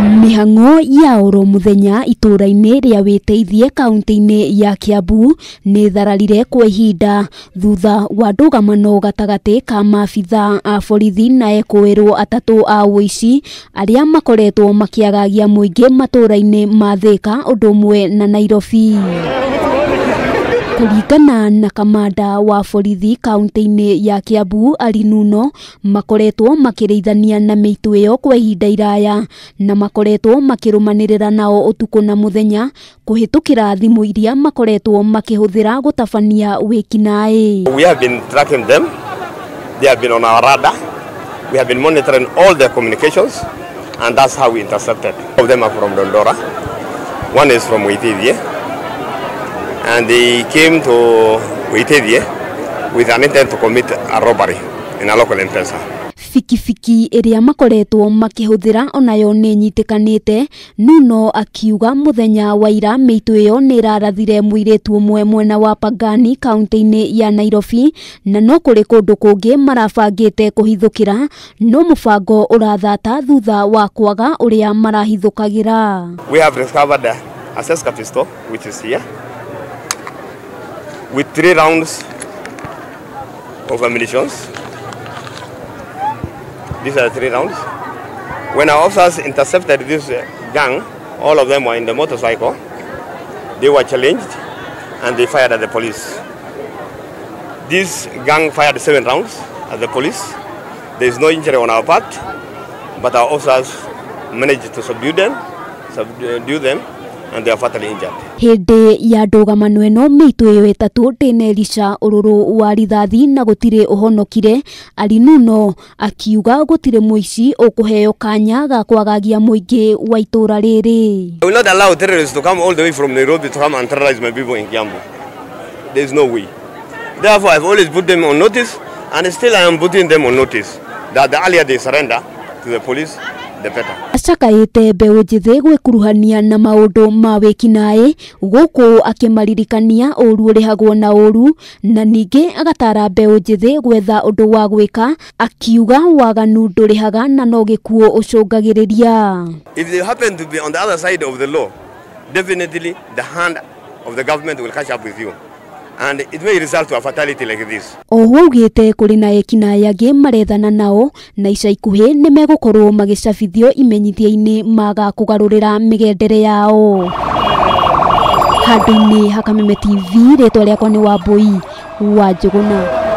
Mihang'o ya oro muthenya itura-ini ria Witeithie kaunti-ini ya Kiambu ni thararire kwa ihinda thutha wa ndugamano gatagati ka maabitha a borithi na ekuirwo atatu a uici aria makoretwo makiagagia muingi matura-ini ma Thika undu umwe na Nairobi. Kuringana na kamanda wa borithi kaunti-ini ya Kiambu Arinuno, makoretwo makirithania na miitu iyo kwa ihinda iraya na makoretwo makirumanirira nao utuku na muthenya kuhitukira thimu iria makoretwo makihuthira gutabania Ekinai. We have been tracking them. They have been on our radar. We have been monitoring all their communications, and that's how we intercepted. All of them are from Dandora. One is from Witeithie. And they came to Witeithie with an intent to commit a robbery in a local M-Pesa. Fikifiki iria makoretwo makihuthira onayo ni nyitikanite. Nuno akiuga muthenya wa ira miitu iyo ni rarathire muiritu umwe mwena wa Pangani kaunti-ini ya Nairobi na no kuri kundu kungi marabangite kuhithukira no mubango urathata thutha wa kwaga uria marahithukagira. We have discovered a Seska pistol which is here, with 3 rounds of ammunition. These are 3 rounds. When our officers intercepted this gang, all of them were in the motorcycle. They were challenged and they fired at the police. This gang fired 7 rounds at the police. There is no injury on our part, but our officers managed to subdue them, and they are fatally injured. Hindi ya ndugamano ino miitu iyo itatu ndinerisha ururu wa rithathi na gutire uhonokire. Arinuno akiuga gutire muici ukuheo kanya ga kwagagia muingi wa itura riri. I will not allow terrorists to come all the way from Nairobi to come and terrorize my people in Kiambu. There is no way. Therefore, I have always put them on notice, and still I am putting them on notice that the earlier they surrender to the police, the better. Acakaite mbeu njithi gwikuruhania na maundu ma Ekinai guku akimaririkania uru urihagwo na uru na ningi agatara mbeu njithi gwetha undu wa gwika, akiuga waganu ndurihaga na no gikuo ucungagiriria. If they happen to be on the other side of the law, definitely the hand of the government will catch up with you, and it may result to a fatality like this. Ougite kuri na Ekinai angi marethana nao na ica ikuhi ni megukorwo magicabithio imenyithia-ini maga kugarurira migendere yao. Handũ-ini ha Kameme TV, ritwa riakwa ni Wambui wa Njuguna.